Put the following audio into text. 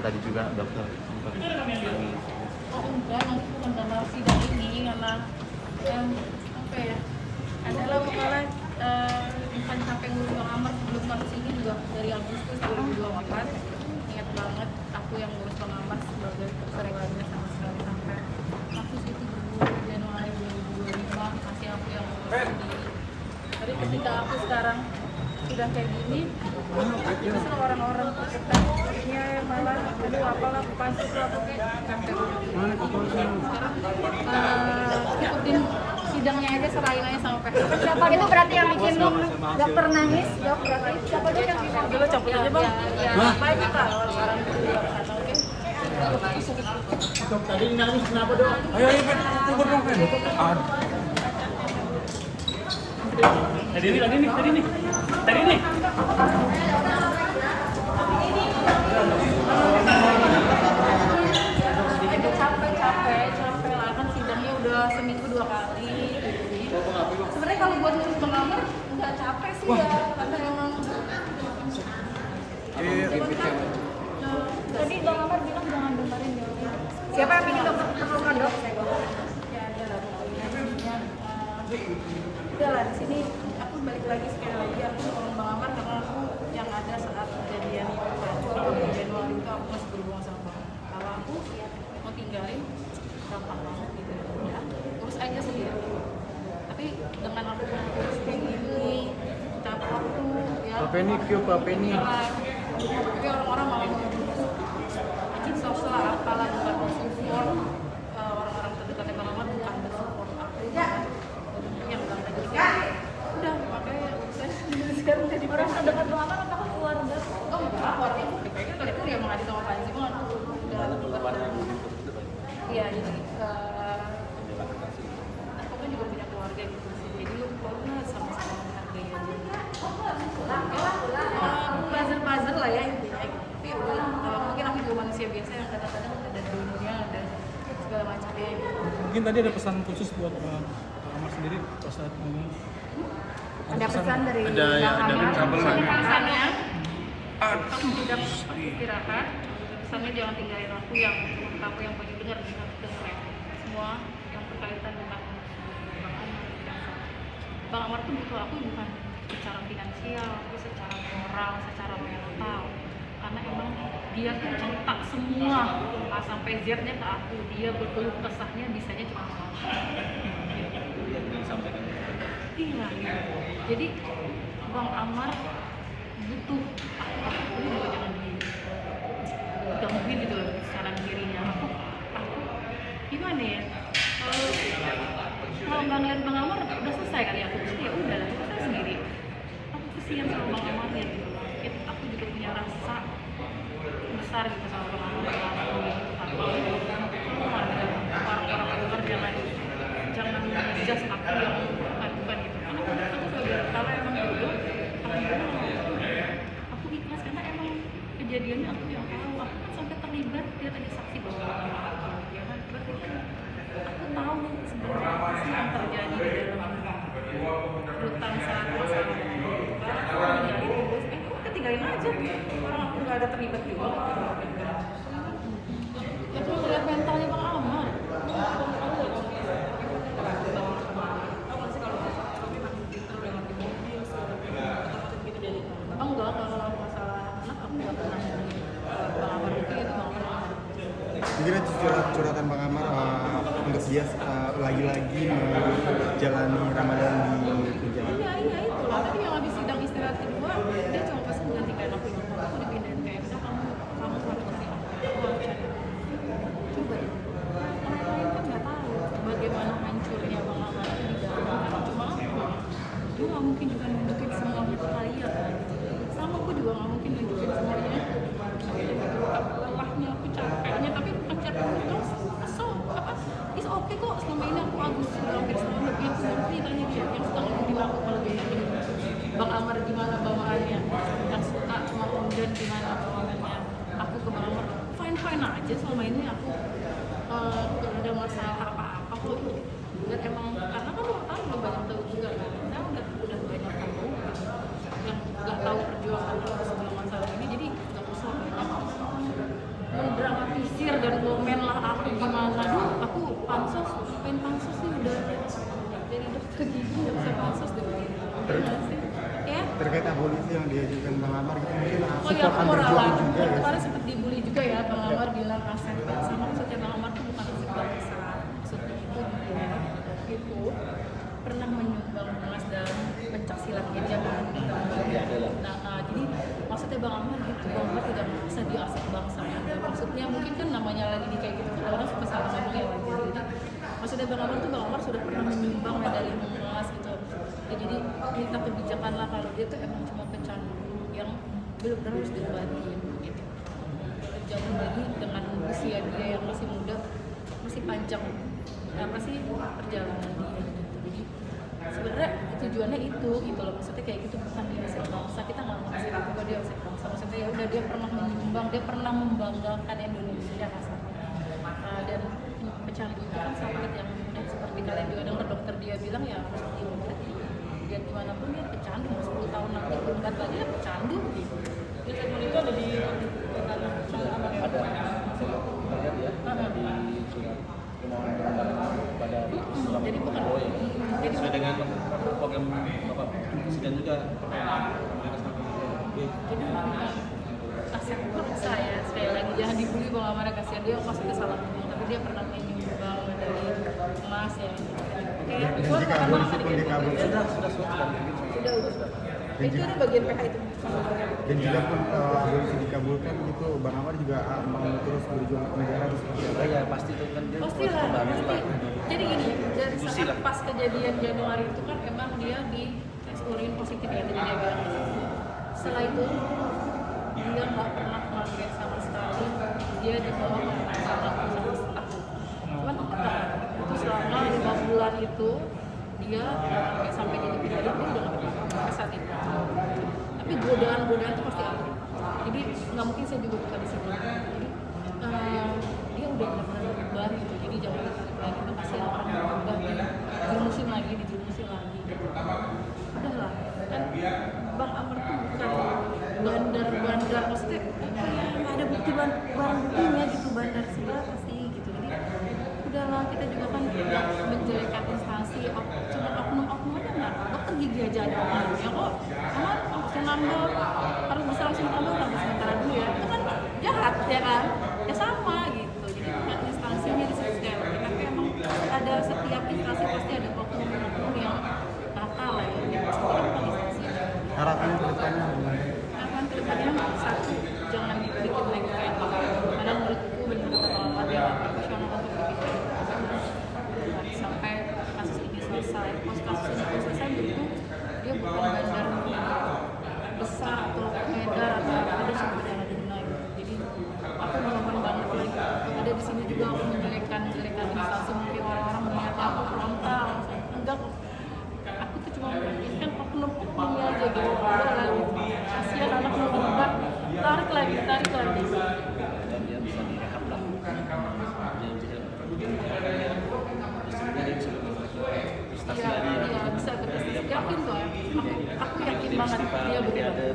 tadi juga dokter sempat nangis. Oh enggak, nanti bukan karena sidang ini, karena apa ya, adalah malah bukan sampai ngurus Bang Amar sebelum kasus ini juga dari Agustus 2024. Ingat banget aku yang ngurus Bang Amar sebagai perserewannya sama sekali sampai kasus itu bergulir Januari 2025, masih aku yang ngurus sendiri. Tapi ketika aku sekarang sudah kayak gini, justru orang-orang terkekatnya malah aduh apalah pansus lah pokoknya capek banget. Sekarang ikutin sidangnya aja, serahin aja sama pihak. Siapa itu berarti yang bikin dokter nangis? Dok berarti siapa itu yang bikin? Dulu cabut aja bang. Ya, baik kita orang-orang dulu kata oke. Dok tadi nangis kenapa dok? Ayo tunggu dong kan. Tadi nih. Capek lah kan sidangnya udah seminggu 2 kali. Sebenarnya kalau buat ngurus Bang Amar nggak capek sih ya, karena emang. Tadi Bang Amar bilang jangan dengerin jawabannya. Siapa yang bikin dokter terluka dok? Ya ada lah pokoknya. Udah lah di sini aku balik lagi sekali lagi aku ngomong Bang Amar karena aku yang ada saat kejadian itu waktu Januari itu aku masih berhubungan sama Bang. Kalau aku mau tinggalin gampang banget gitu ya, urus aja sendiri. Tapi dengan aku urus kayak gini, kita waktu ya. Apa ini? Tapi orang-orang malah izin sosial apalah bukan support orang-orang terdekatnya Bang Amar bukan support aku. Yang bilang tadi udah makanya urusan sekarang jadi Orang terdekat Bang Amar apakah keluarga? oh enggak, keluarga aku dipikir kalau itu dia mengadu sama Panji mah udah iya jadi aku kan juga punya keluarga gitu sih, jadi lu keluarga sama-sama menghargai aja puzzle lah ya intinya. Tapi mungkin aku juga manusia biasa yang kadang-kadang ada dunia ada segala macamnya gitu. Mungkin tadi ada pesan khusus buat Amar sendiri pas saat ngomong. Ada pesan dari Ada Pesannya, kamu tidak istirahat. Pesannya jangan tinggalin aku yang aku yang banyak dengar ya. Semua yang berkaitan dengan Bang Amar tuh butuh aku bukan secara finansial, tapi secara moral, secara mental. Karena emang dia tuh cerita semua A sampai Z-nya ke aku. Dia berkeluh kesahnya bisanya cuma sama aku. Iya. Jadi Bang Amar butuh aku juga jangan digangguin gitu loh secara dirinya. Aku gimana ya? Kalau nggak ngeliat Bang Amar udah selesai kali aku ya udah lah kita sendiri. Aku kesian sama Bang Amar ya gitu. Aku juga punya rasa besar gitu sama Bang Amar. Tapi orang-orang luar jangan menjudge aku yang bukan gitu. Karena aku sebagai kalau emang dulu aku ikhlas karena emang kejadiannya aku yang tahu. Aku kan sampai terlibat dia tadi saksi bahwa ya kan berarti kan aku tahu sebenarnya apa sih yang terjadi di dalam rutan saat masalah aku tinggalin aja orang aku nggak ada terlibat juga ya cuma ngeliat mentalnya Bang Amar. Enggak, kalau masalah anak aku nggak pernah Bang Amar itu Bang Amar. Mungkin itu curhatan Bang Amar untuk dia lagi-lagi menjalani Ramadan di penjara. Iya itulah tadi yang habis sidang istirahat kedua dia cuma pasti menggantikan aku dipindahin kayak bisa kamu harus kasih aku harus cari. Coba orang lain kan nggak tahu bagaimana hancurnya Bang Amar itu di dalam. Cuma aku nggak mungkin juga nunjukin semuanya ke kalian kan. Sama aku juga nggak mungkin nunjukin semuanya. Lelahnya aku capeknya tapi bukan capek itu is oke kok selama ini aku bagus sudah hampir setahun lebih aku ngerti tanya dia yang suka ngikutin aku kalau dia Bang Amar gimana bawaannya yang suka sama kemudian gimana bawaannya aku ke Bang Amar fine aja selama ini aku gak ada masalah apa-apa kok dan emang karena kan wartawan belum banyak tahu juga kan saya udah banyak tahu yang gak tahu perjuangan aku sebelum masalah ini jadi gak usah banyak ke gigi nggak bisa bansos dulu. Ya. Terkait abolisi yang diajukan Bang Amar gitu mungkin Oh ya, aku akan mau berjuang ralat. juga ya. Kemarin sempat dibully juga ya, Bang Amar bilang aset bangsa. Maksudnya Bang Amar tuh bukan aset bangsa. Maksudnya itu dia itu pernah menyumbang emas dalam pencak silat meja jadi maksudnya Bang Amar gitu, Bang Amar tidak merasa dia aset bangsa. Maksudnya mungkin kan namanya lagi di kayak gitu, orang suka salah ngomong ya wajar. Jadi maksudnya Bang Amar tuh Bang Amar sudah pernah menyumbang medali emas gitu. Ya, jadi minta kebijakan lah kalau dia tuh emang cuma pecandu yang benar-benar harus diobatin gitu. Jangan lagi dengan usia dia yang masih muda, masih panjang apa sih perjalanan dia gitu. Jadi sebenarnya tujuannya itu gitu loh, maksudnya kayak gitu, bukan dia aset bangsa. Kita nggak ngasih tahu bahwa dia aset bangsa, maksudnya ya udah dia pernah menyumbang, dia pernah membanggakan Indonesia kasarnya. Dan pecandu itu kan sakit yang seperti kalian juga dengar dokter dia bilang ya harus diobati. Dan dimanapun dia pecandu, 10 tahun nanti berobat lagi dia pecandu gitu. Dia telepon itu ada di jadi bukan jadi Sesuai dengan program Bapak Presiden juga. jadi bukan aset bangsa ya, sekali lagi jangan dibully Bang Amar, kasihan dia maksudnya salah ngomong, tapi dia pernah menyumbang dari emas ya. Oke ya, Dan jika abolisi pun dikabulkan udah itu udah bagian PH itu. dan jika pun abolisi dikabulkan gitu Bang Amar juga mau terus berjuang ke negara atau seperti apa? Ya pasti itu kan dia Pastilah, bagus lah. pasti. Jadi gini, dari Diskusi saat lah. pas kejadian Januari itu kan emang dia di tes urin positif ya, jadi dia bilang. Setelah itu dia nggak pernah migrain sama sekali, dia dibawa ke rumah sakit sama aku. Cuman itu selama 5 bulan itu dia sampai jadi pindahan dia udah nggak pernah sampai saat itu. Tapi godaan-godaan itu pasti ada. Jadi nggak mungkin saya juga buka di sini. Jadi dia udah benar-benar berubah gitu. Jadi jangan ditarik lagi, makasih orang berubah dijurumusin lagi gitu. Udahlah, kan Bang Amar tuh bukan bandar maksudnya nggak ada bukti barang buktinya gitu, bandar segala pasti gitu. Jadi udahlah, kita juga kan tidak menjelekan instansi, cuma oknum-oknum aja nggak, dokter gigi aja ada oknumnya kok. Amar harusnya nambah, harus bisa langsung tambah, tapi sementara dulu ya, itu kan jahat ya kan, ya sama gitu. Jadi bukan instansinya di situ ya, tapi emang ada setiap instansi pasti ada oknum-oknum yang nakal lah ya. Itu kan bukan instansi. Harapannya ke depannya gimana? Harapan ke depannya satu, jangan bikin lagi kayak gitu. Karena menurutku benar kata Bang Amar dia nggak profesional untuk bikin sampai kasus ini selesai. Pas kasus ini selesai menurutku dia bukan bandar besar atau pengedar atau ada suku yang ada di gitu. Jadi aku mohon banget lagi ada di sini juga aku menjelekan instansi, mungkin orang-orang mengingatnya aku frontal, enggak, aku tuh cuma menginginkan oknum-oknumnya aja gitu. Udah lah gitu, kasihan anak muda, tarik lagi Dan dia bisa direhab lah. Dia bisa iya bisa yakin tuh, aku yakin banget dia benar.